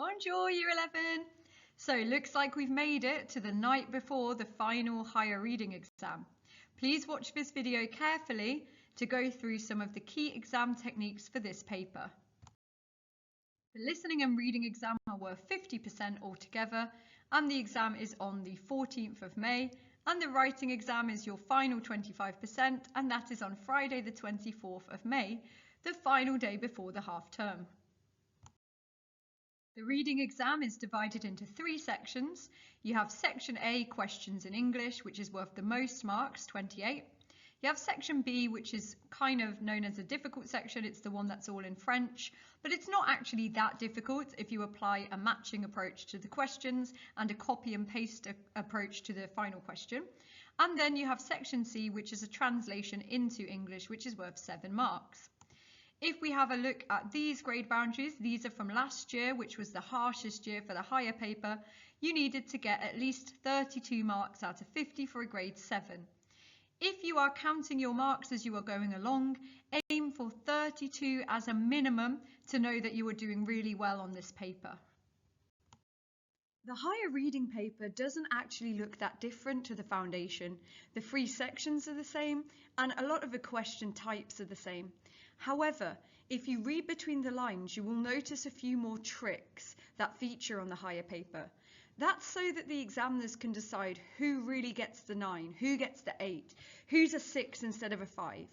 Bonjour, Year 11! So, looks like we've made it to the night before the final higher reading exam. Please watch this video carefully to go through some of the key exam techniques for this paper. The listening and reading exam are worth 50% altogether, and the exam is on the 14th of May, and the writing exam is your final 25%, and that is on Friday the 24th of May, the final day before the half term. The reading exam is divided into 3 sections. You have Section A, questions in English, which is worth the most marks, 28. You have Section B, which is kind of known as a difficult section. It's the one that's all in French, but it's not actually that difficult if you apply a matching approach to the questions and a copy and paste approach to the final question. And then you have Section C, which is a translation into English, which is worth 7 marks. If we have a look at these grade boundaries, these are from last year, which was the harshest year for the higher paper. You needed to get at least 32 marks out of 50 for a grade 7. If you are counting your marks as you are going along, aim for 32 as a minimum to know that you are doing really well on this paper. The higher reading paper doesn't actually look that different to the foundation. The 3 sections are the same and a lot of the question types are the same. However, if you read between the lines, you will notice a few more tricks that feature on the higher paper. That's so that the examiners can decide who really gets the 9, who gets the 8, who's a 6 instead of a 5.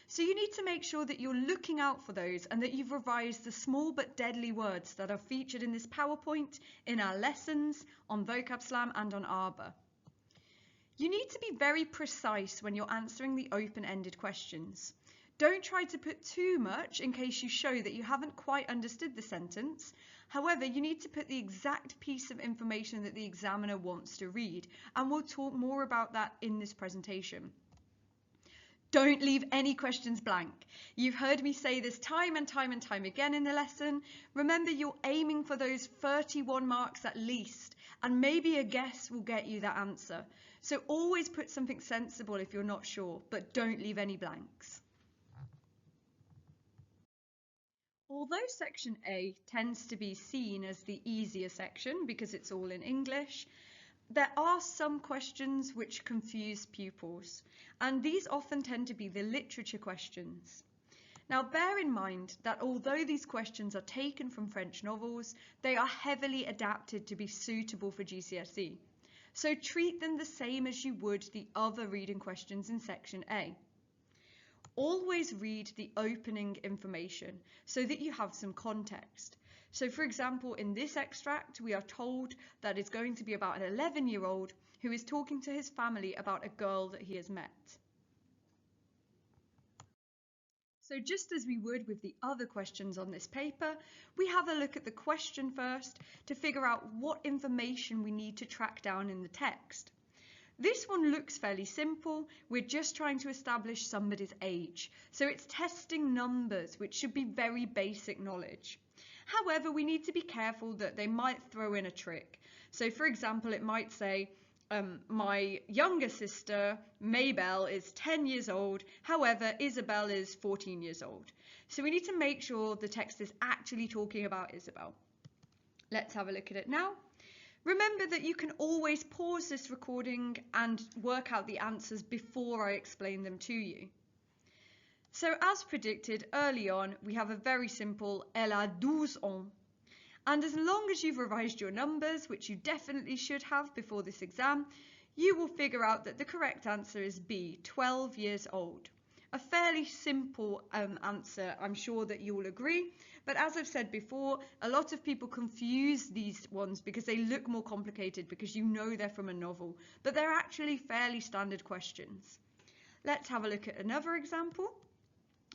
So you need to make sure that you're looking out for those and that you've revised the small but deadly words that are featured in this PowerPoint, in our lessons, on Vocab Slam and on Arbor. You need to be very precise when you're answering the open-ended questions. Don't try to put too much in case you show that you haven't quite understood the sentence. However, you need to put the exact piece of information that the examiner wants to read, and we'll talk more about that in this presentation. Don't leave any questions blank. You've heard me say this time and time again in the lesson. Remember, you're aiming for those 31 marks at least, and maybe a guess will get you that answer. So always put something sensible if you're not sure, but don't leave any blanks. Although Section A tends to be seen as the easier section because it's all in English, there are some questions which confuse pupils, and these often tend to be the literature questions. Now bear in mind that although these questions are taken from French novels, they are heavily adapted to be suitable for GCSE. So treat them the same as you would the other reading questions in Section A. Always read the opening information so that you have some context. So for example, in this extract, we are told that it's going to be about an 11-year-old who is talking to his family about a girl that he has met. So just as we would with the other questions on this paper, we have a look at the question first to figure out what information we need to track down in the text. This one looks fairly simple. We're just trying to establish somebody's age. So it's testing numbers, which should be very basic knowledge. However, we need to be careful that they might throw in a trick. So for example, it might say, my younger sister, Maybelle, is 10 years old. However, Isabel is 14 years old. So we need to make sure the text is actually talking about Isabel. Let's have a look at it now. Remember that you can always pause this recording and work out the answers before I explain them to you. So as predicted early on, we have a very simple Elle a 12 ans. And as long as you've revised your numbers, which you definitely should have before this exam, you will figure out that the correct answer is B, 12 years old. A fairly simple answer, I'm sure that you will agree. But as I've said before, a lot of people confuse these ones because they look more complicated because you know they're from a novel, but they're actually fairly standard questions. Let's have a look at another example.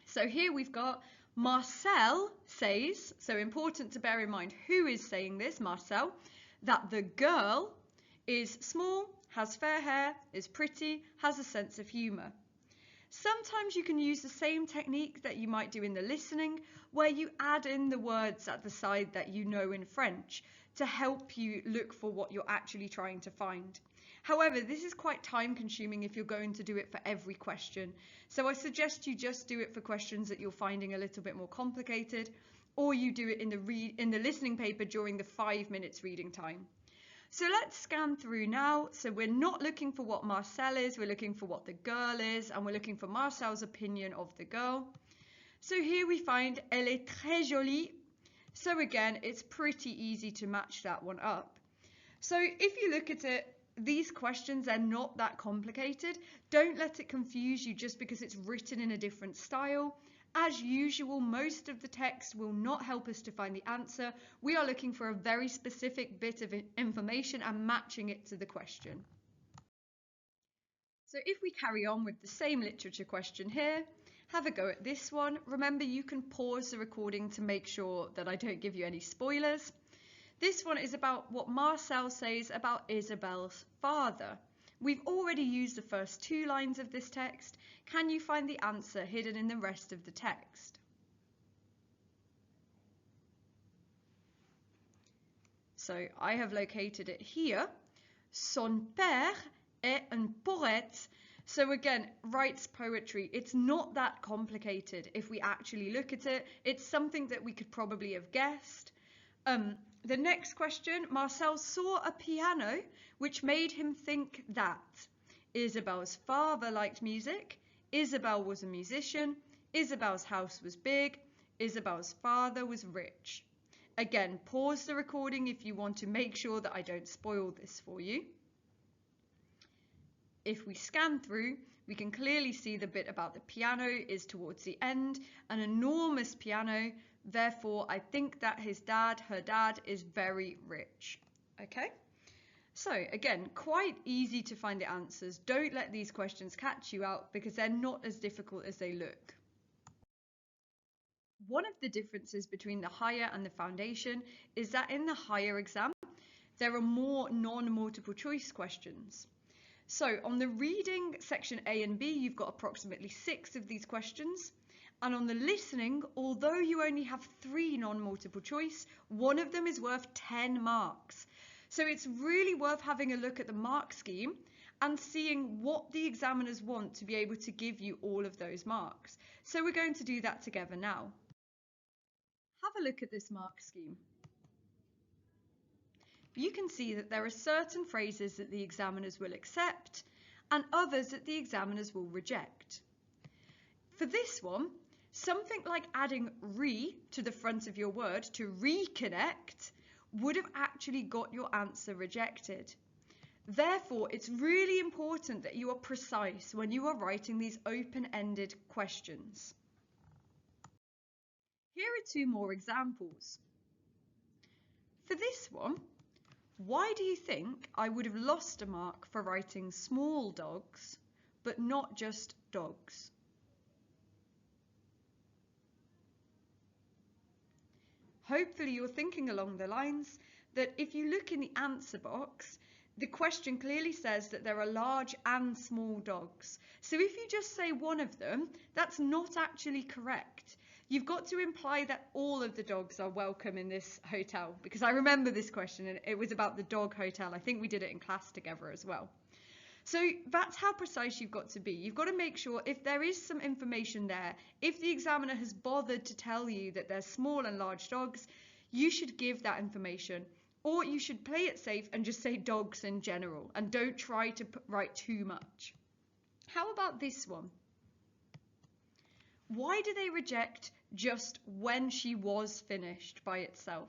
So here we've got Marcel says, so important to bear in mind who is saying this, Marcel, that the girl is small, has fair hair, is pretty, has a sense of humour. Sometimes you can use the same technique that you might do in the listening, where you add in the words at the side that you know in French to help you look for what you're actually trying to find. However, this is quite time consuming if you're going to do it for every question. So I suggest you just do it for questions that you're finding a little bit more complicated, or you do it in the listening paper during the 5 minutes reading time. So let's scan through now. So we're not looking for what Marcel is, we're looking for what the girl is, and we're looking for Marcel's opinion of the girl. So here we find elle est très jolie. So again, it's pretty easy to match that one up. So if you look at it, these questions are not that complicated. Don't let it confuse you just because it's written in a different style. As usual, most of the text will not help us to find the answer. We are looking for a very specific bit of information and matching it to the question. So if we carry on with the same literature question here, have a go at this one. Remember, you can pause the recording to make sure that I don't give you any spoilers. This one is about what Marcel says about Isabelle's father. We've already used the first 2 lines of this text. Can you find the answer hidden in the rest of the text? So I have located it here. Son père est un poète. So again, writes poetry. It's not that complicated if we actually look at it. It's something that we could probably have guessed. The next question, Marcel saw a piano which made him think that Isabelle's father liked music, Isabelle was a musician, Isabelle's house was big, Isabelle's father was rich. Again, pause the recording if you want to make sure that I don't spoil this for you. If we scan through, we can clearly see the bit about the piano is towards the end, an enormous piano. Therefore, I think that her dad is very rich. Okay? So again, quite easy to find the answers. Don't let these questions catch you out because they're not as difficult as they look. One of the differences between the higher and the foundation is that in the higher exam, there are more non-multiple choice questions. So on the reading section A and B, you've got approximately 6 of these questions. And on the listening, although you only have 3 non-multiple choice, one of them is worth 10 marks. So it's really worth having a look at the mark scheme and seeing what the examiners want to be able to give you all of those marks. So we're going to do that together now. Have a look at this mark scheme. You can see that there are certain phrases that the examiners will accept and others that the examiners will reject. For this one, something like adding re to the front of your word to reconnect would have actually got your answer rejected. Therefore, it's really important that you are precise when you are writing these open-ended questions. Here are 2 more examples. For this one, why do you think I would have lost a mark for writing small dogs, but not just dogs? Hopefully you're thinking along the lines that if you look in the answer box, the question clearly says that there are large and small dogs. So if you just say one of them, that's not actually correct. You've got to imply that all of the dogs are welcome in this hotel, because I remember this question and it was about the dog hotel. I think we did it in class together as well. So that's how precise you've got to be. You've got to make sure if there is some information there, if the examiner has bothered to tell you that there's small and large dogs, you should give that information. Or you should play it safe and just say dogs in general and don't try to write too much. How about this one? Why do they reject just when she was finished by itself?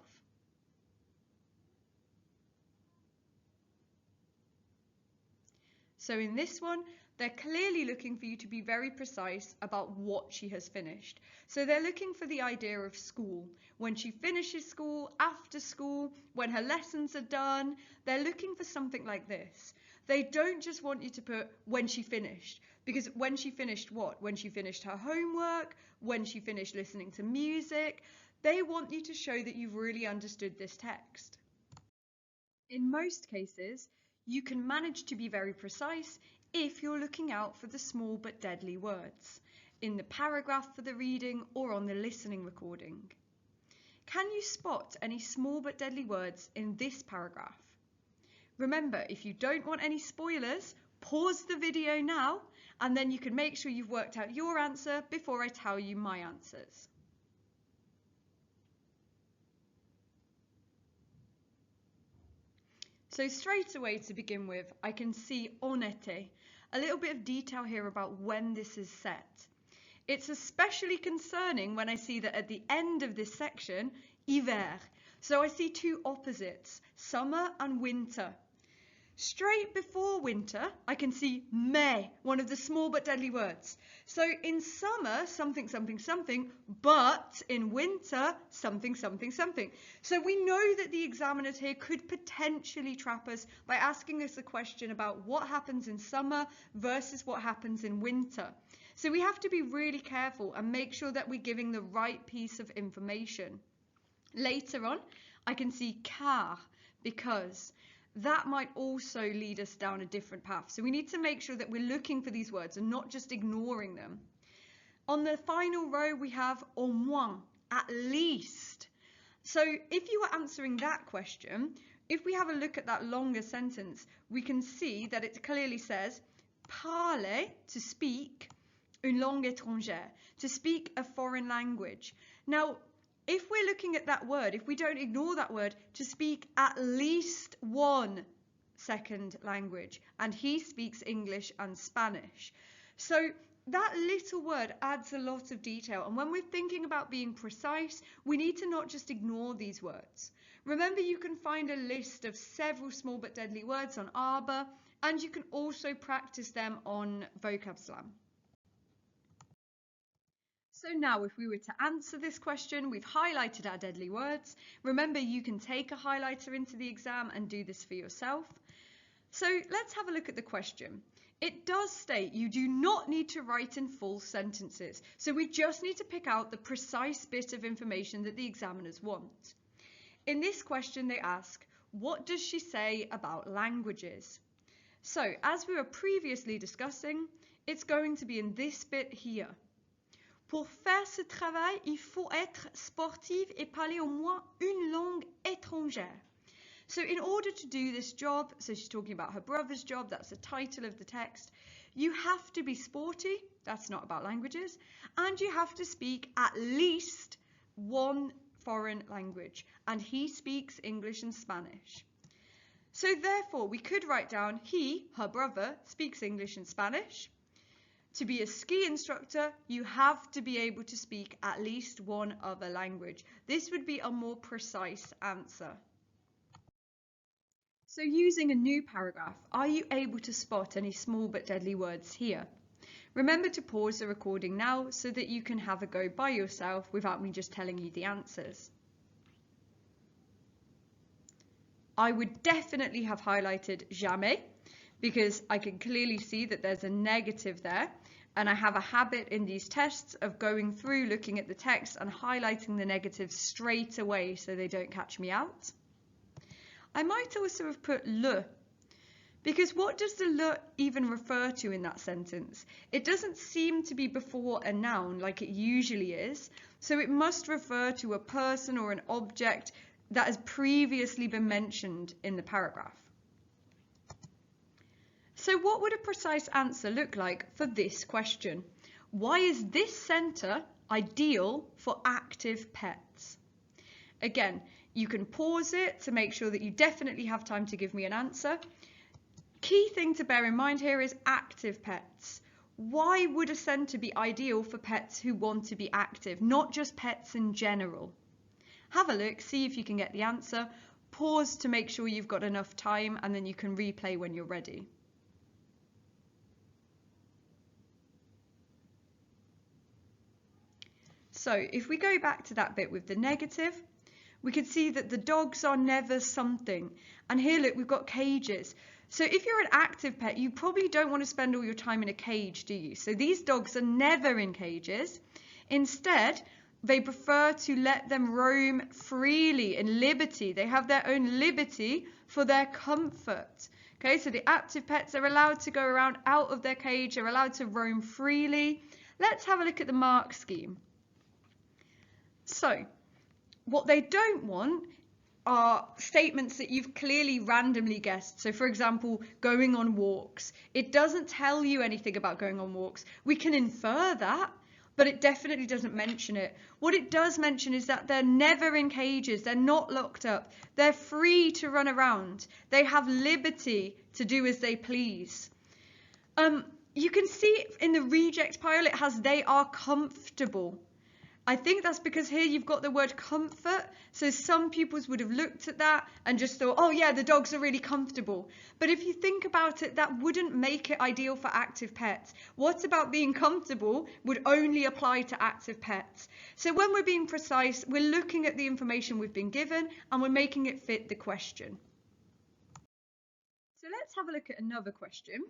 So in this one, they're clearly looking for you to be very precise about what she has finished. So they're looking for the idea of school. When she finishes school, after school, when her lessons are done, they're looking for something like this. They don't just want you to put when she finished, because when she finished what? When she finished her homework, when she finished listening to music, they want you to show that you've really understood this text. In most cases, you can manage to be very precise if you're looking out for the small but deadly words in the paragraph for the reading or on the listening recording. Can you spot any small but deadly words in this paragraph? Remember, if you don't want any spoilers, pause the video now and then you can make sure you've worked out your answer before I tell you my answers. So straight away to begin with, I can see en été. A little bit of detail here about when this is set. It's especially concerning when I see that at the end of this section, hiver. So I see two opposites, summer and winter. Straight before winter, I can see mai, one of the small but deadly words. So in summer, something, something, something, but in winter, something, something, something. So we know that the examiners here could potentially trap us by asking us a question about what happens in summer versus what happens in winter. So we have to be really careful and make sure that we're giving the right piece of information. Later on, I can see car, because that might also lead us down a different path. So we need to make sure that we're looking for these words and not just ignoring them. On the final row, we have au moins, at least. So if you were answering that question, if we have a look at that longer sentence, we can see that it clearly says parler, to speak, une langue étrangère, to speak a foreign language. Now, if we're looking at that word, if we don't ignore that word, to speak at least one second language, and he speaks English and Spanish. So that little word adds a lot of detail, and when we're thinking about being precise, we need to not just ignore these words. Remember, you can find a list of several small but deadly words on Arbor, and you can also practice them on Vocab Slam. So now if we were to answer this question, we've highlighted our deadly words. Remember, you can take a highlighter into the exam and do this for yourself. So let's have a look at the question. It does state you do not need to write in full sentences. So we just need to pick out the precise bit of information that the examiners want. In this question, they ask, what does she say about languages? So as we were previously discussing, it's going to be in this bit here. Pour faire ce travail, il faut être sportive et parler au moins une langue étrangère. So in order to do this job, so she's talking about her brother's job, that's the title of the text, you have to be sporty, that's not about languages, and you have to speak at least one foreign language, and he speaks English and Spanish. So therefore, we could write down he, her brother, speaks English and Spanish. To be a ski instructor, you have to be able to speak at least one other language. This would be a more precise answer. So using a new paragraph, are you able to spot any small but deadly words here? Remember to pause the recording now so that you can have a go by yourself without me just telling you the answers. I would definitely have highlighted jamais, because I can clearly see that there's a negative there, and I have a habit in these tests of going through, looking at the text and highlighting the negatives straight away so they don't catch me out. I might also have put le, because what does the le even refer to in that sentence? It doesn't seem to be before a noun like it usually is, so it must refer to a person or an object that has previously been mentioned in the paragraph. So what would a precise answer look like for this question? Why is this centre ideal for active pets? Again, you can pause it to make sure that you definitely have time to give me an answer. Key thing to bear in mind here is active pets. Why would a centre be ideal for pets who want to be active, not just pets in general? Have a look, see if you can get the answer. Pause to make sure you've got enough time, and then you can replay when you're ready. So if we go back to that bit with the negative, we can see that the dogs are never something. And here, look, we've got cages. So if you're an active pet, you probably don't want to spend all your time in a cage, do you? So these dogs are never in cages. Instead, they prefer to let them roam freely in liberty. They have their own liberty for their comfort. Okay, so the active pets are allowed to go around out of their cage, are allowed to roam freely. Let's have a look at the mark scheme. So what they don't want are statements that you've clearly randomly guessed. So for example, going on walks. It doesn't tell you anything about going on walks. We can infer that. but it definitely doesn't mention it. What it does mention is that they're never in cages, they're not locked up, they're free to run around, they have liberty to do as they please. You can see in the reject pile it has they are comfortable. I think that's because here you've got the word comfort, so some pupils would have looked at that and just thought, oh yeah, the dogs are really comfortable. But if you think about it, that wouldn't make it ideal for active pets. What about being comfortable would only apply to active pets. So when we're being precise, we're looking at the information we've been given and we're making it fit the question. So let's have a look at another question.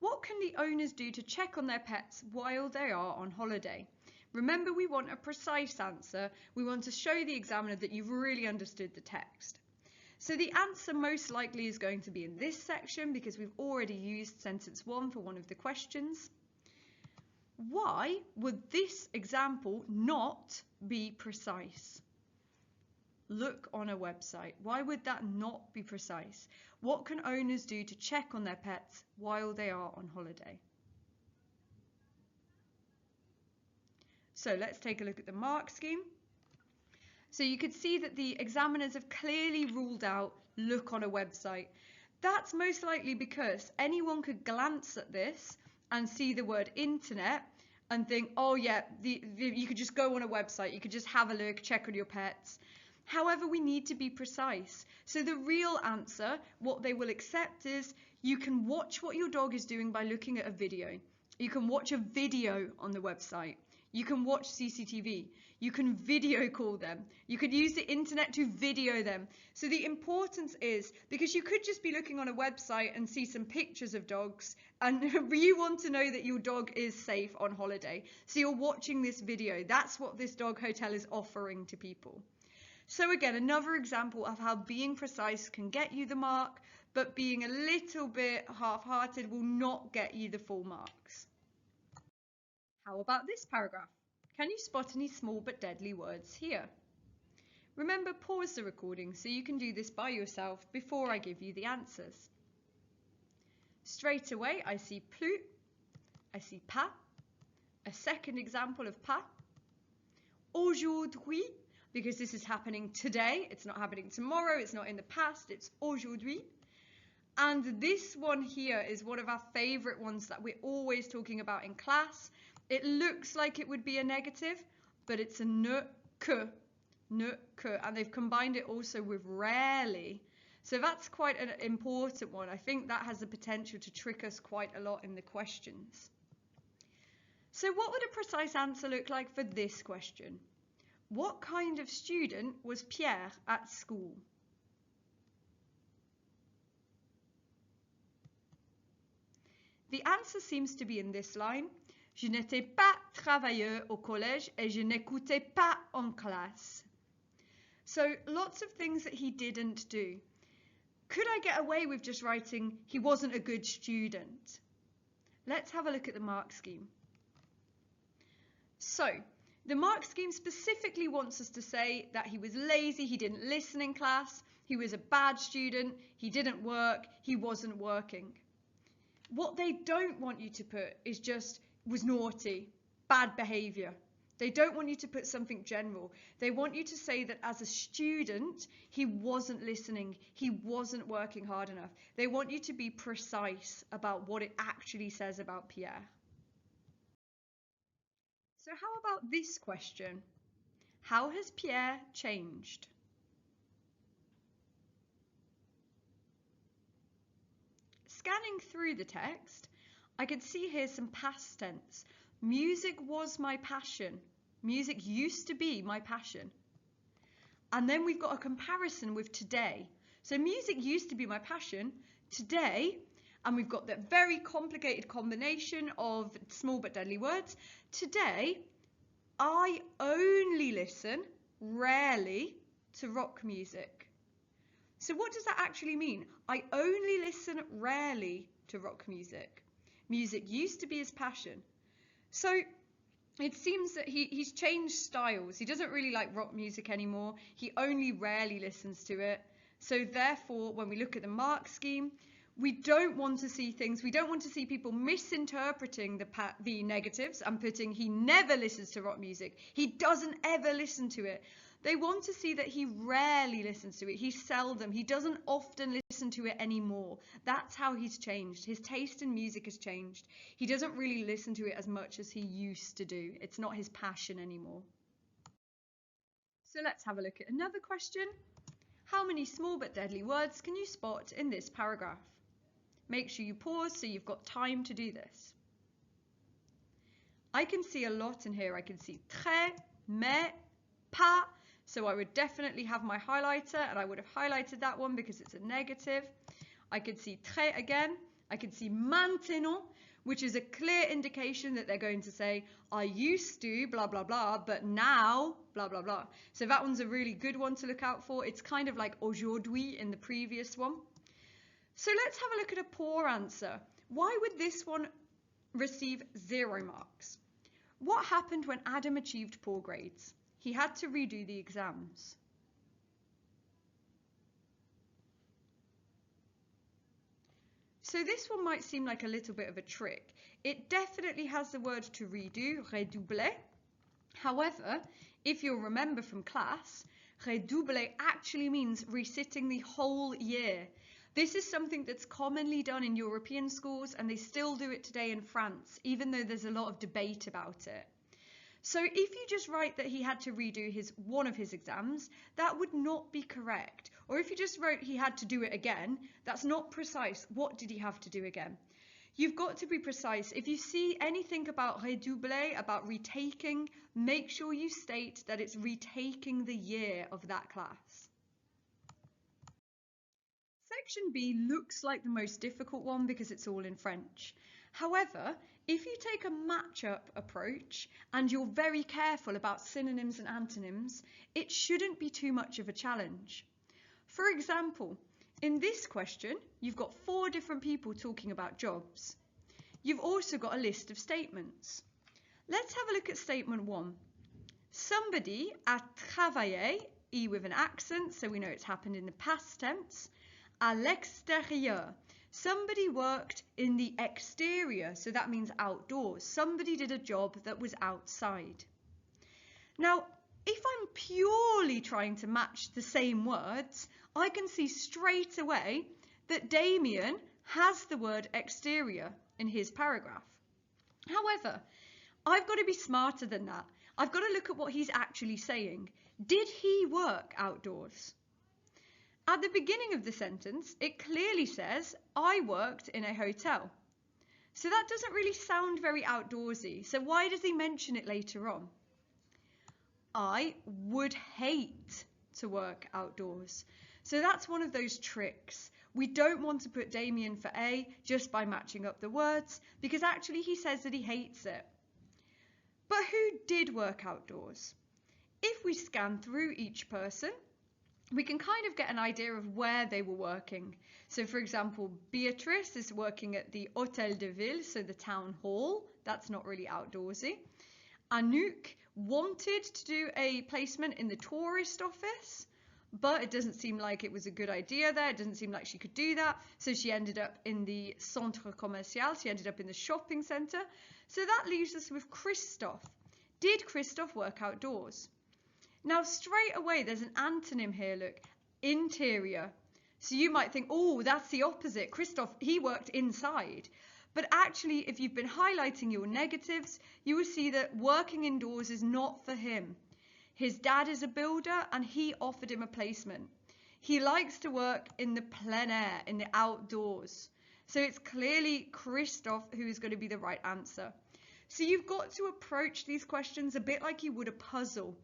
What can the owners do to check on their pets while they are on holiday? Remember, we want a precise answer. We want to show the examiner that you've really understood the text. So the answer most likely is going to be in this section because we've already used sentence 1 for one of the questions. Why would this example not be precise? Look on a website. Why would that not be precise? What can owners do to check on their pets while they are on holiday? So let's take a look at the mark scheme. So you could see that the examiners have clearly ruled out look on a website. That's most likely because anyone could glance at this and see the word internet and think, oh yeah, you could just go on a website, you could just have a look, check on your pets. However, we need to be precise. So the real answer, what they will accept is you can watch what your dog is doing by looking at a video. You can watch a video on the website. You can watch CCTV. You can video call them. You could use the internet to video them. So the importance is, because you could just be looking on a website and see some pictures of dogs and you want to know that your dog is safe on holiday. So you're watching this video. That's what this dog hotel is offering to people. So again, another example of how being precise can get you the mark, but being a little bit half-hearted will not get you the full marks. How about this paragraph? Can you spot any small but deadly words here? Remember, pause the recording so you can do this by yourself before I give you the answers. Straight away, I see plus, I see pas, a second example of pas, aujourd'hui, because this is happening today, it's not happening tomorrow, it's not in the past, it's aujourd'hui. And this one here is one of our favorite ones that we're always talking about in class. It looks like it would be a negative, but it's a ne que, and they've combined it also with rarely. So that's quite an important one. I think that has the potential to trick us quite a lot in the questions. So what would a precise answer look like for this question? What kind of student was Pierre at school? The answer seems to be in this line. Je n'étais pas travailleur au collège et je n'écoutais pas en classe. So lots of things that he didn't do. Could I get away with just writing he wasn't a good student? Let's have a look at the mark scheme. So the mark scheme specifically wants us to say that he was lazy, he didn't listen in class, he was a bad student, he didn't work, he wasn't working. What they don't want you to put is just was naughty, bad behaviour. They don't want you to put something general. They want you to say that as a student, he wasn't listening, he wasn't working hard enough. They want you to be precise about what it actually says about Pierre. So how about this question? How has Pierre changed? Scanning through the text, I could see here some past tense. Music was my passion. Music used to be my passion. And then we've got a comparison with today. So music used to be my passion. Today, and we've got that very complicated combination of small but deadly words. Today, I only listen, rarely, to rock music. So what does that actually mean? I only listen rarely to rock music. Music used to be his passion. So it seems that he's changed styles. He doesn't really like rock music anymore. He only rarely listens to it. So therefore, when we look at the mark scheme, We don't want to see things, we don't want to see people misinterpreting the negatives and putting he never listens to rock music, he doesn't ever listen to it. They want to see that he rarely listens to it, he seldom, he doesn't often listen to it anymore. That's how he's changed. His taste in music has changed. He doesn't really listen to it as much as he used to do. It's not his passion anymore. So let's have a look at another question. How many small but deadly words can you spot in this paragraph? Make sure you pause so you've got time to do this. I can see a lot in here. I can see très, mais, pas. So I would definitely have my highlighter and I would have highlighted that one because it's a negative. I could see très again. I could see maintenant, which is a clear indication that they're going to say, I used to blah, blah, blah, but now blah, blah, blah. So that one's a really good one to look out for. It's kind of like aujourd'hui in the previous one. So let's have a look at a poor answer. Why would this one receive 0 marks? What happened when Adam achieved poor grades? He had to redo the exams. So this one might seem like a little bit of a trick. It definitely has the word to redo, redoubler. However, if you'll remember from class, redoubler actually means resitting the whole year. This is something that's commonly done in European schools and they still do it today in France, even though there's a lot of debate about it. So if you just write that he had to redo one of his exams, that would not be correct. Or if you just wrote he had to do it again, that's not precise. What did he have to do again? You've got to be precise. If you see anything about redoubler, about retaking, make sure you state that it's retaking the year of that class. Section B looks like the most difficult one because it's all in French. However, if you take a match-up approach and you're very careful about synonyms and antonyms, it shouldn't be too much of a challenge. For example, in this question, you've got 4 different people talking about jobs. You've also got a list of statements. Let's have a look at statement 1. Somebody a travaillé, E with an accent, so we know it's happened in the past tense, à l'extérieur. Somebody worked in the exterior, so that means outdoors. Somebody did a job that was outside. Now, if I'm purely trying to match the same words, I can see straight away that Damien has the word exterior in his paragraph. However, I've got to be smarter than that. I've got to look at what he's actually saying. Did he work outdoors? At the beginning of the sentence, it clearly says, I worked in a hotel. So that doesn't really sound very outdoorsy. So why does he mention it later on? I would hate to work outdoors. So that's one of those tricks. We don't want to put Damien for A just by matching up the words, because actually he says that he hates it. But who did work outdoors? If we scan through each person, we can kind of get an idea of where they were working. So for example, Beatrice is working at the Hôtel de Ville, so the town hall. That's not really outdoorsy. Anouk wanted to do a placement in the tourist office, but it doesn't seem like it was a good idea there. It doesn't seem like she could do that. So she ended up in the Centre Commercial. She ended up in the shopping centre. So that leaves us with Christophe. Did Christophe work outdoors? Now straight away there's an antonym here, look, interior. So you might think, oh, that's the opposite. Christophe, he worked inside. But actually, if you've been highlighting your negatives, you will see that working indoors is not for him. His dad is a builder and he offered him a placement. He likes to work in the plein air, in the outdoors. So it's clearly Christophe who is going to be the right answer. So you've got to approach these questions a bit like you would a puzzle,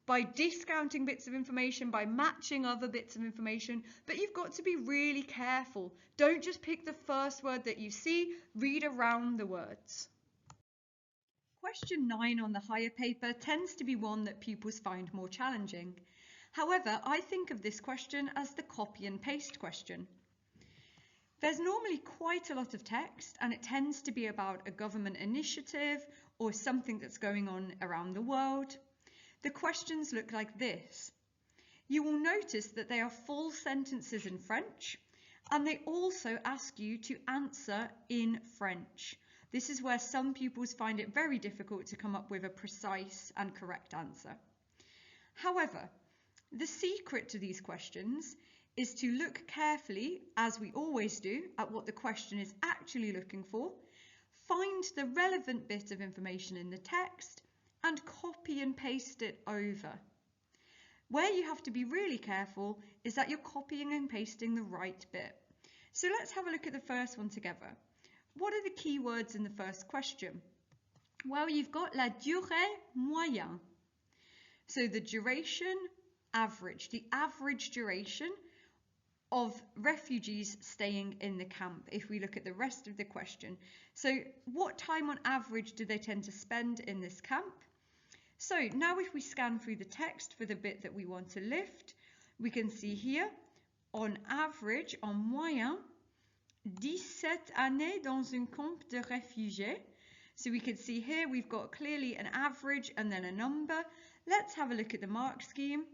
by discounting bits of information, by matching other bits of information, but you've got to be really careful. Don't just pick the first word that you see, read around the words. Question 9 on the higher paper tends to be one that pupils find more challenging. However, I think of this question as the copy and paste question. There's normally quite a lot of text and it tends to be about a government initiative or something that's going on around the world. The questions look like this. You will notice that they are full sentences in French And they also ask you to answer in French. This is where some pupils find it very difficult to come up with a precise and correct answer. However, the secret to these questions is to look carefully, as we always do, at what the question is actually looking for, find the relevant bit of information in the text, and copy and paste it over. Where you have to be really careful is that you're copying and pasting the right bit. So let's have a look at the first one together. What are the key words in the first question? Well, you've got la durée moyenne. So the duration, average, the average duration of refugees staying in the camp, if we look at the rest of the question. So what time on average do they tend to spend in this camp? So now if we scan through the text for the bit that we want to lift, we can see here, on average, en moyen, 17 années dans un camp de réfugiés. So we can see here we've got clearly an average and then a number. Let's have a look at the mark scheme.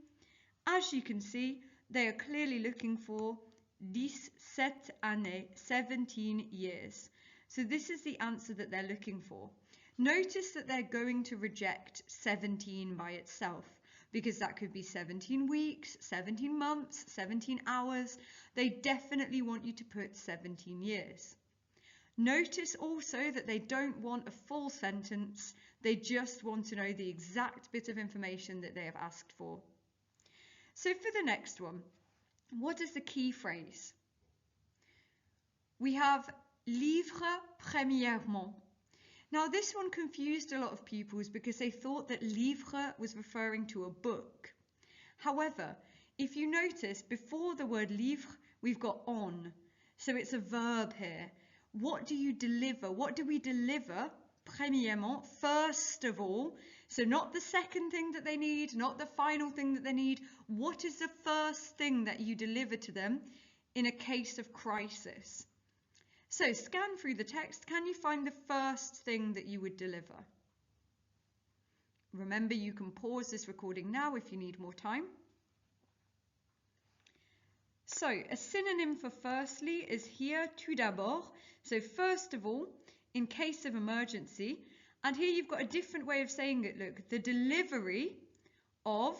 As you can see, they are clearly looking for 17 années, 17 years. So this is the answer that they're looking for. Notice that they're going to reject 17 by itself, because that could be 17 weeks, 17 months, 17 hours. They definitely want you to put 17 years. Notice also that they don't want a full sentence, they just want to know the exact bit of information that they have asked for. So for the next one, what is the key phrase? We have livre premièrement. Now this one confused a lot of pupils because they thought that livre was referring to a book. However, if you notice, before the word livre, we've got on. So it's a verb here. What do you deliver? What do we deliver? Premièrement, first of all. So not the second thing that they need, not the final thing that they need. What is the first thing that you deliver to them in a case of crisis? So scan through the text. Can you find the first thing that you would deliver? Remember, you can pause this recording now if you need more time. So a synonym for firstly is here, tout d'abord. So first of all, in case of emergency. And here you've got a different way of saying it. Look, the delivery of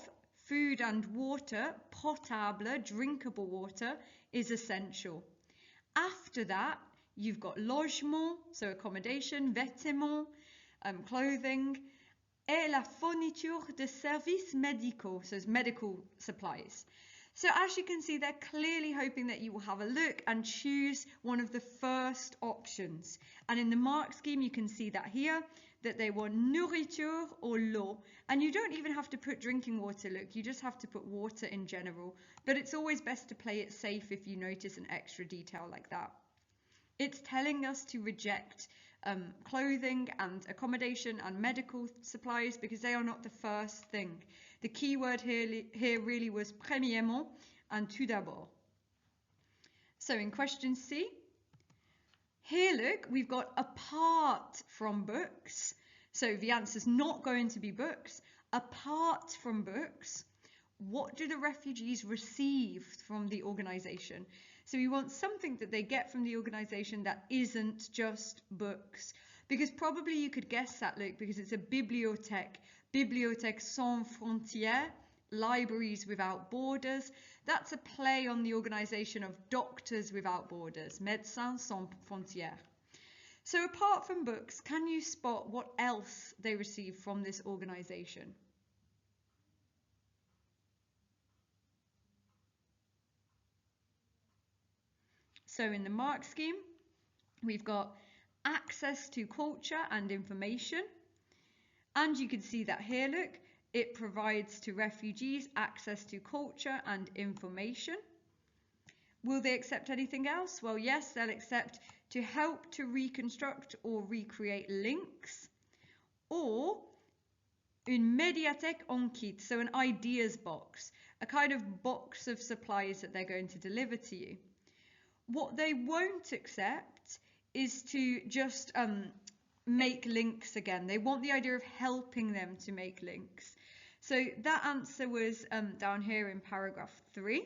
food and water, potable, drinkable water, is essential. After that, you've got logement, so accommodation, vêtements, clothing, et la fourniture de services médicaux, so it's medical supplies. So as you can see, they're clearly hoping that you will have a look and choose one of the first options. And in the mark scheme, you can see that here, that they want nourriture or l'eau. And you don't even have to put drinking water, look, you just have to put water in general. But it's always best to play it safe if you notice an extra detail like that. It's telling us to reject clothing and accommodation and medical supplies because they are not the first thing. The key word here really was premièrement and tout d'abord. So in question C, here look, we've got apart from books. So the answer is not going to be books. Apart from books, what do the refugees receive from the organisation? So we want something that they get from the organisation that isn't just books. Because probably you could guess that, look, because it's a bibliothèque. Bibliothèque sans frontières, libraries without borders. That's a play on the organisation of Doctors Without Borders, Médecins Sans Frontières. So apart from books, can you spot what else they receive from this organisation? So in the mark scheme, we've got access to culture and information. And you can see that here, look, it provides to refugees access to culture and information. Will they accept anything else? Well, yes, they'll accept to help to reconstruct or recreate links, or une médiathèque en kit, so an ideas box, a kind of box of supplies that they're going to deliver to you. What they won't accept is to just make links again. They want the idea of helping them to make links. So that answer was down here in paragraph 3.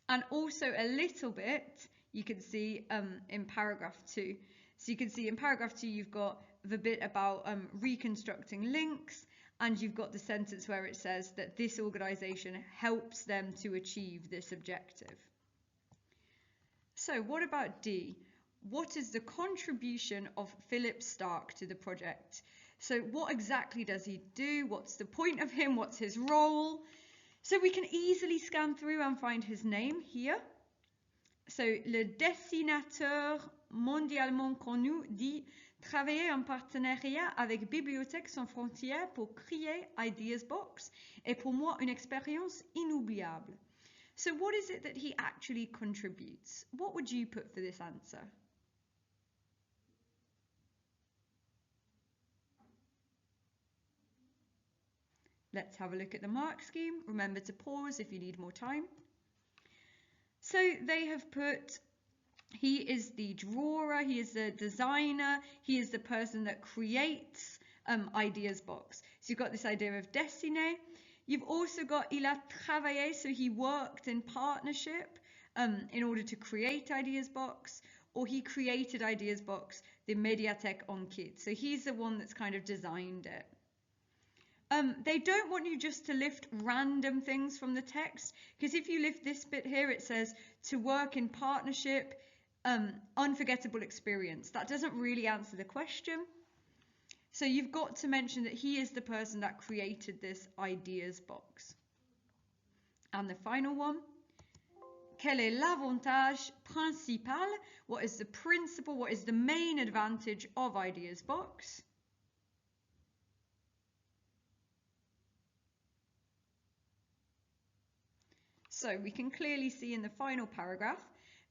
And also a little bit, you can see in paragraph 2. So you can see in paragraph 2, you've got the bit about reconstructing links, and you've got the sentence where it says that this organisation helps them to achieve this objective. So what about D? What is the contribution of Philip Stark to the project? So what exactly does he do? What's the point of him? What's his role? So we can easily scan through and find his name here. So, le dessinateur mondialement connu dit travailler en partenariat avec Bibliothèques sans frontières pour créer Ideas Box est pour moi une expérience inoubliable. So what is it that he actually contributes? What would you put for this answer? Let's have a look at the mark scheme. Remember to pause if you need more time. So they have put, he is the drawer, he is the designer, he is the person that creates Ideas Box. So you've got this idea of dessiner. You've also got il a travaillé, so he worked in partnership in order to create Ideas Box, or he created Ideas Box, the Médiathèque en Kit. So he's the one that's kind of designed it. They don't want you just to lift random things from the text, because if you lift this bit here, it says to work in partnership, unforgettable experience. That doesn't really answer the question. So you've got to mention that he is the person that created this Ideas Box. And the final one, quel est l'avantage principal? What is the principal, what is the main advantage of Ideas Box? So we can clearly see in the final paragraph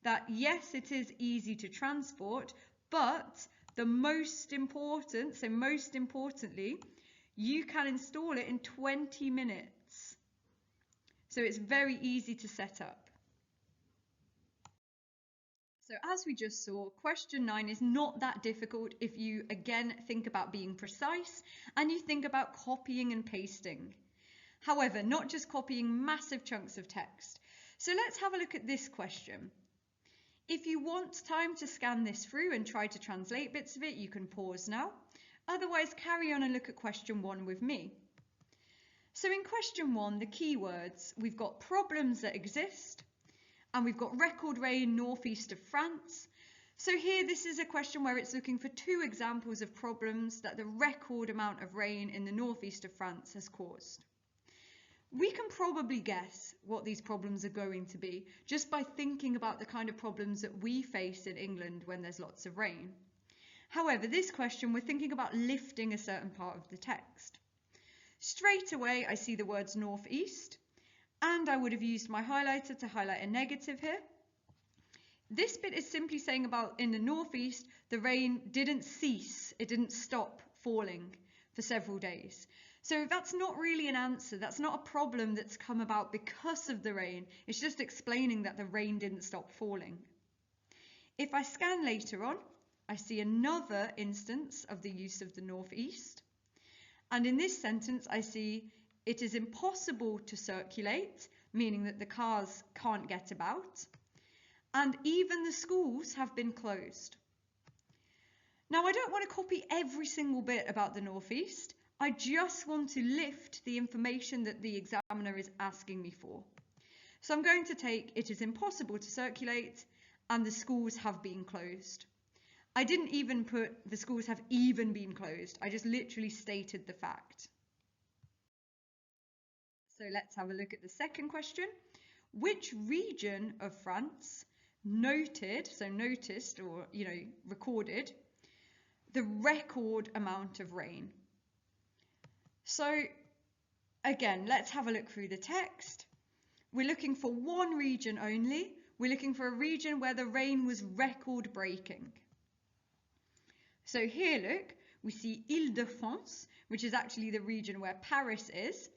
that yes, it is easy to transport, but the most important, so most importantly, you can install it in 20 minutes. So it's very easy to set up. So as we just saw, question 9 is not that difficult if you again think about being precise and you think about copying and pasting. However, not just copying massive chunks of text. So let's have a look at this question. If you want time to scan this through and try to translate bits of it, you can pause now. Otherwise, carry on and look at question 1 with me. So in question 1, the keywords, we've got problems that exist, and we've got record rain northeast of France. So here, this is a question where it's looking for 2 examples of problems that the record amount of rain in the northeast of France has caused. We can probably guess what these problems are going to be just by thinking about the kind of problems that we face in England when there's lots of rain. However, this question, we're thinking about lifting a certain part of the text. Straight away, I see the words northeast, and I would have used my highlighter to highlight a negative here. This bit is simply saying about in the northeast, the rain didn't cease, it didn't stop falling for several days. So that's not really an answer. That's not a problem that's come about because of the rain. It's just explaining that the rain didn't stop falling. If I scan later on, I see another instance of the use of the northeast. And in this sentence, I see it is impossible to circulate, meaning that the cars can't get about. And even the schools have been closed. Now, I don't want to copy every single bit about the northeast. I just want to lift the information that the examiner is asking me for. So I'm going to take it is impossible to circulate and the schools have been closed. I didn't even put the schools have even been closed. I just literally stated the fact. So let's have a look at the second question. Which region of France noted, so noticed or, recorded the record amount of rain? So again, let's have a look through the text. We're looking for one region only. We're looking for a region where the rain was record breaking. So here, look, we see Île-de-France, which is actually the region where Paris is.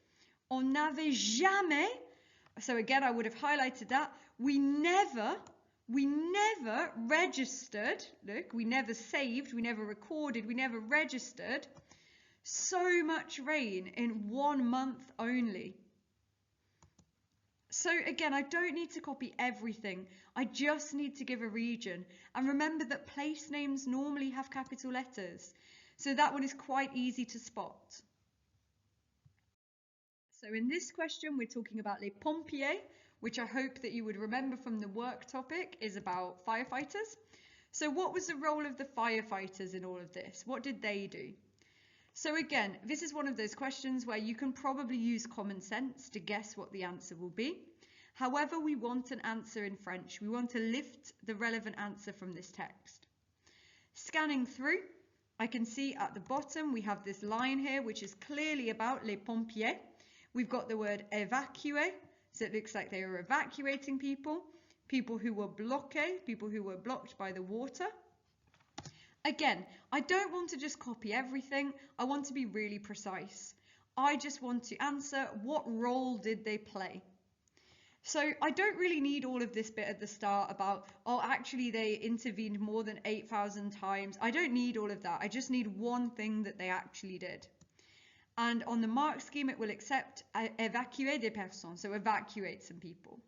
On n'avait jamais, so again, I would have highlighted that. We never registered, look, we never saved, we never recorded, we never registered so much rain in 1 month only. So again, I don't need to copy everything. I just need to give a region. And remember that place names normally have capital letters. So that one is quite easy to spot. So in this question, we're talking about les pompiers, which I hope that you would remember from the work topic is about firefighters. So what was the role of the firefighters in all of this? What did they do? So again, this is one of those questions where you can probably use common sense to guess what the answer will be. However, we want an answer in French. We want to lift the relevant answer from this text. Scanning through, I can see at the bottom we have this line here which is clearly about les pompiers. We've got the word évacuer, so it looks like they were evacuating people, people who were bloqués, people who were blocked by the water. Again, I don't want to just copy everything, I want to be really precise. I just want to answer what role did they play. So I don't really need all of this bit at the start about, oh, actually they intervened more than 8,000 times. I don't need all of that. I just need one thing that they actually did. And on the mark scheme, it will accept évacuer des personnes, so evacuate some people.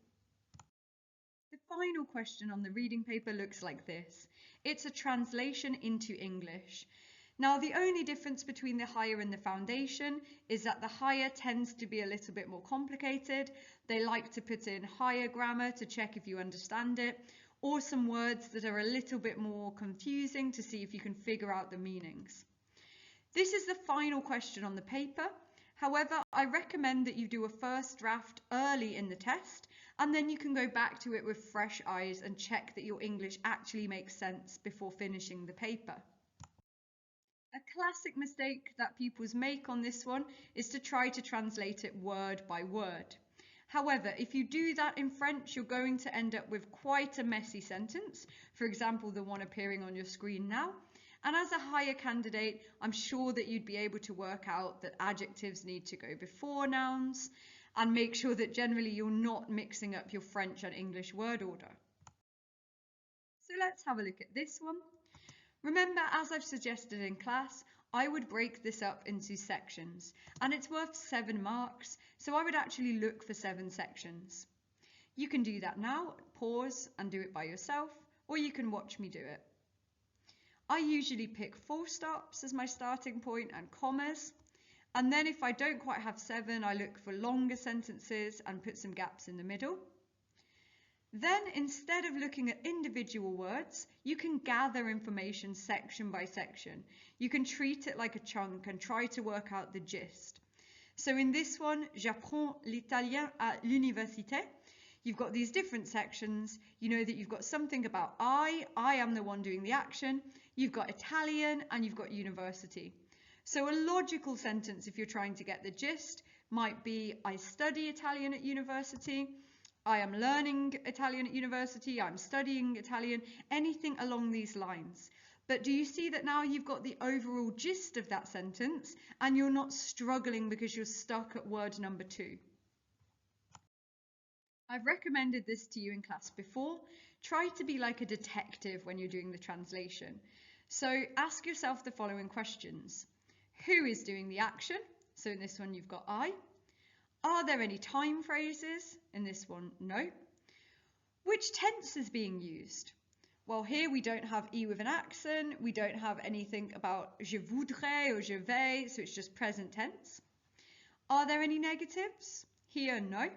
The final question on the reading paper looks like this. It's a translation into English. Now, the only difference between the higher and the foundation is that the higher tends to be a little bit more complicated. They like to put in higher grammar to check if you understand it, or some words that are a little bit more confusing to see if you can figure out the meanings. This is the final question on the paper. However, I recommend that you do a first draft early in the test, and then you can go back to it with fresh eyes and check that your English actually makes sense before finishing the paper. A classic mistake that pupils make on this one is to try to translate it word by word. However, if you do that in French, you're going to end up with quite a messy sentence. For example, the one appearing on your screen now. And as a higher candidate, I'm sure that you'd be able to work out that adjectives need to go before nouns and make sure that generally you're not mixing up your French and English word order. So let's have a look at this one. Remember, as I've suggested in class, I would break this up into sections, and it's worth 7 marks, so I would actually look for 7 sections. You can do that now, pause and do it by yourself, or you can watch me do it. I usually pick full stops as my starting point and commas, and then if I don't quite have 7, I look for longer sentences and put some gaps in the middle. Then, instead of looking at individual words, you can gather information section by section. You can treat it like a chunk and try to work out the gist. So in this one, j'apprends l'italien à l'université. You've got these different sections. You know that you've got something about I am the one doing the action. You've got Italian and you've got university. So a logical sentence, if you're trying to get the gist, might be I study Italian at university. I am learning Italian at university, I'm studying Italian, anything along these lines. But do you see that now you've got the overall gist of that sentence and you're not struggling because you're stuck at word number 2? I've recommended this to you in class before. Try to be like a detective when you're doing the translation. So ask yourself the following questions. Who is doing the action? So in this one you've got I. Are there any time phrases? In this one, no. Which tense is being used? Well, here we don't have E with an accent. We don't have anything about je voudrais or je vais, so it's just present tense. Are there any negatives? Here, no.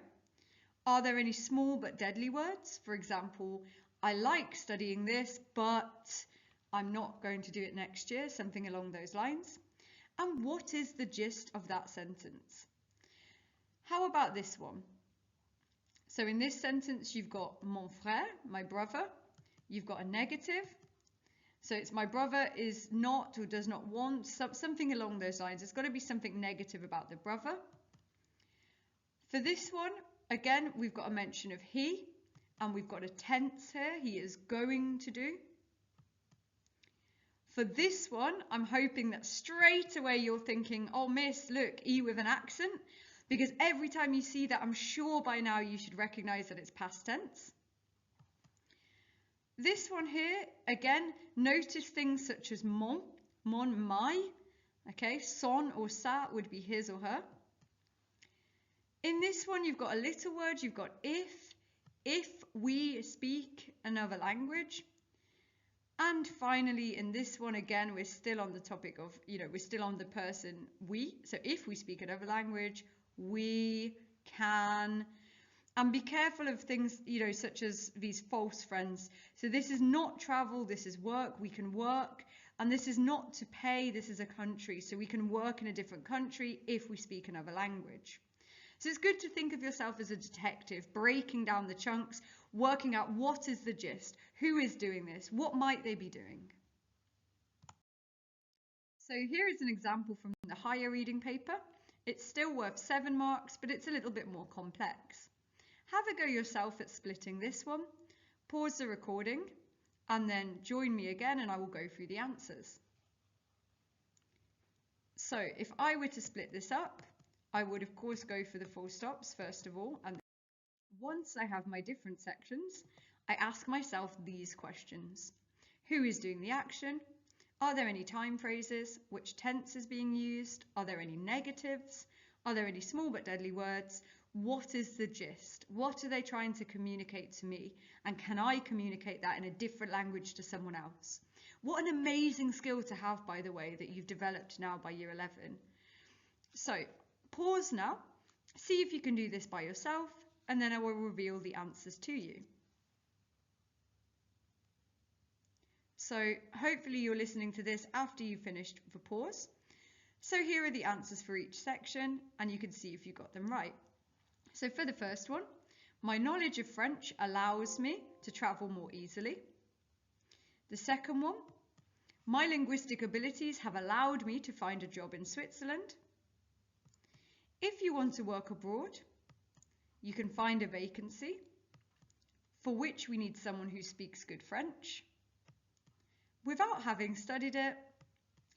Are there any small but deadly words? For example, I like studying this, but I'm not going to do it next year, something along those lines. And what is the gist of that sentence? How about this one? So in this sentence, you've got mon frère, my brother. You've got a negative. So it's my brother is not or does not want, something along those lines. It's got to be something negative about the brother. For this one, again, we've got a mention of he, and we've got a tense here. He is going to do. For this one, I'm hoping that straight away you're thinking, oh, miss, look, E with an accent. Because every time you see that, I'm sure by now you should recognize that it's past tense. This one here, again, notice things such as mon, my, okay, son or sa would be his or her. In this one, you've got a little word, you've got if we speak another language. And finally, in this one, again, we're still on the topic of, we're still on the person we. So if we speak another language, we can. And be careful of things, such as these false friends. So this is not travel, this is work, we can work. And this is not to pay, this is a country. So we can work in a different country if we speak another language. So it's good to think of yourself as a detective, breaking down the chunks, working out what is the gist, who is doing this, what might they be doing. So here is an example from the higher reading paper. It's still worth 7 marks, but it's a little bit more complex. Have a go yourself at splitting this one. Pause the recording and then join me again and I will go through the answers. So if I were to split this up, I would of course go for the full stops first of all, and once I have my different sections, I ask myself these questions. Who is doing the action? Are there any time phrases? Which tense is being used? Are there any negatives? Are there any small but deadly words? What is the gist? What are they trying to communicate to me? And can I communicate that in a different language to someone else? What an amazing skill to have, by the way, that you've developed now by year 11. So pause now, see if you can do this by yourself, and then I will reveal the answers to you. So hopefully you're listening to this after you've finished the pause. So here are the answers for each section, and you can see if you got them right. So for the first one, my knowledge of French allows me to travel more easily. The second one, my linguistic abilities have allowed me to find a job in Switzerland. If you want to work abroad, you can find a vacancy for which we need someone who speaks good French. Without having studied it,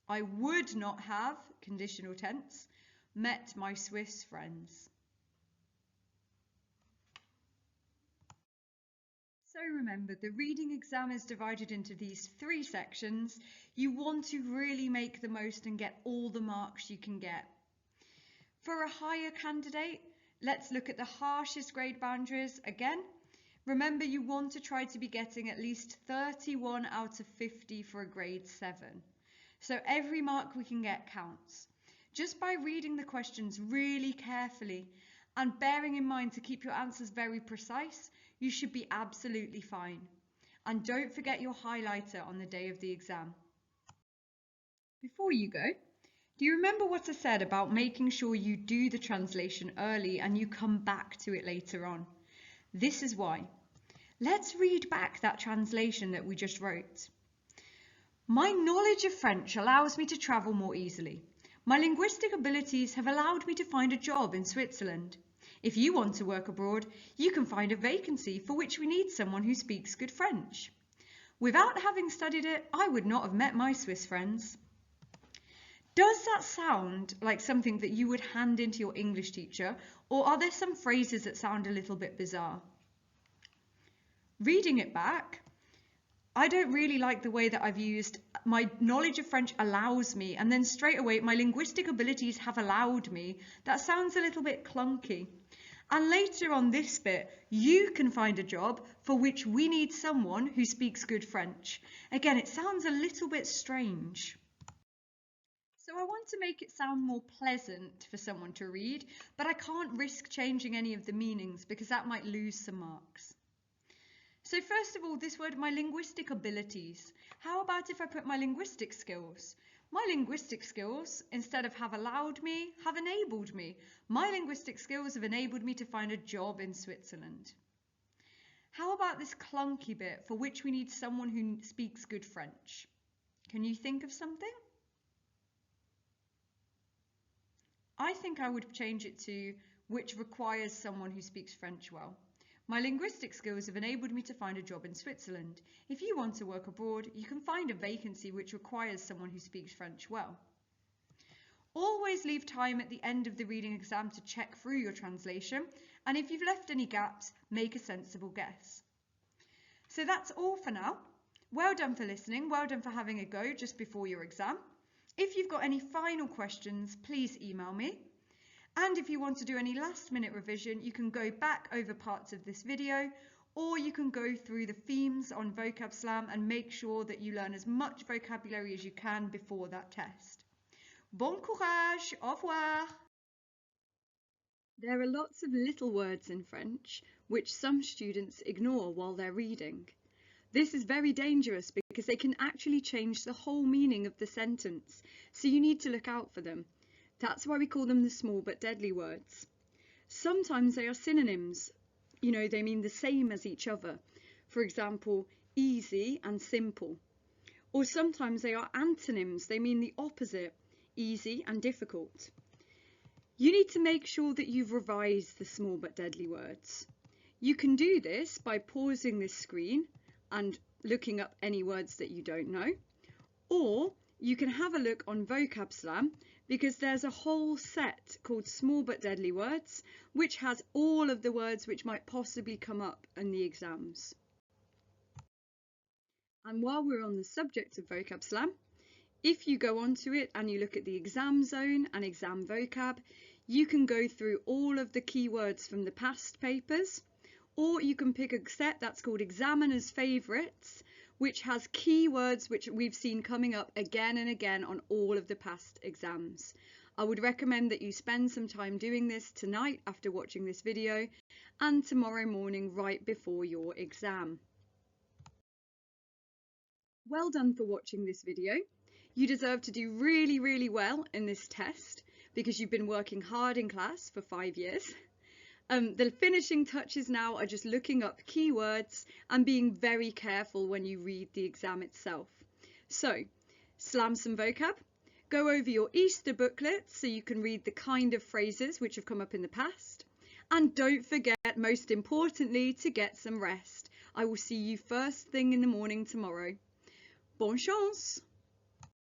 I would not have, conditional tense, met my Swiss friends. So remember, the reading exam is divided into these 3 sections. You want to really make the most and get all the marks you can get. For a higher candidate, let's look at the harshest grade boundaries again. Remember, you want to try to be getting at least 31 out of 50 for a grade 7. So every mark we can get counts. Just by reading the questions really carefully and bearing in mind to keep your answers very precise, you should be absolutely fine. And don't forget your highlighter on the day of the exam. Before you go, do you remember what I said about making sure you do the translation early and you come back to it later on? This is why. Let's read back that translation that we just wrote. My knowledge of French allows me to travel more easily. My linguistic abilities have allowed me to find a job in Switzerland. If you want to work abroad, you can find a vacancy for which we need someone who speaks good French. Without having studied it, I would not have met my Swiss friends. Does that sound like something that you would hand into your English teacher, or are there some phrases that sound a little bit bizarre? Reading it back, I don't really like the way that I've used my knowledge of French allows me, and then straight away my linguistic abilities have allowed me. That sounds a little bit clunky. And later on this bit, you can find a job for which we need someone who speaks good French. Again, it sounds a little bit strange. So I want to make it sound more pleasant for someone to read, but I can't risk changing any of the meanings because that might lose some marks. So first of all, this word, my linguistic abilities. How about if I put my linguistic skills? My linguistic skills, instead of have allowed me, have enabled me. My linguistic skills have enabled me to find a job in Switzerland. How about this clunky bit for which we need someone who speaks good French? Can you think of something? I think I would change it to which requires someone who speaks French well. My linguistic skills have enabled me to find a job in Switzerland. If you want to work abroad, you can find a vacancy which requires someone who speaks French well. Always leave time at the end of the reading exam to check through your translation, and if you've left any gaps, make a sensible guess. So that's all for now. Well done for listening, well done for having a go just before your exam. If you've got any final questions, please email me. And if you want to do any last minute revision, you can go back over parts of this video, or you can go through the themes on Vocab Slam and make sure that you learn as much vocabulary as you can before that test. Bon courage, au revoir! There are lots of little words in French which some students ignore while they're reading. This is very dangerous because they can actually change the whole meaning of the sentence, so you need to look out for them. That's why we call them the small but deadly words. Sometimes they are synonyms. They mean the same as each other. For example, easy and simple. Or sometimes they are antonyms. They mean the opposite, easy and difficult. You need to make sure that you've revised the small but deadly words. You can do this by pausing this screen and looking up any words that you don't know. Or you can have a look on Vocab Slam, because there's a whole set called Small But Deadly Words, which has all of the words which might possibly come up in the exams. And while we're on the subject of Vocab Slam, if you go onto it and you look at the exam zone and exam vocab, you can go through all of the keywords from the past papers, or you can pick a set that's called Examiner's Favourites, which has keywords which we've seen coming up again and again on all of the past exams. I would recommend that you spend some time doing this tonight after watching this video and tomorrow morning right before your exam. Well done for watching this video. You deserve to do really, really well in this test because you've been working hard in class for 5 years. The finishing touches now are just looking up keywords and being very careful when you read the exam itself. So, slam some vocab, go over your Easter booklet so you can read the kind of phrases which have come up in the past, and don't forget, most importantly, to get some rest. I will see you first thing in the morning tomorrow. Bonne chance!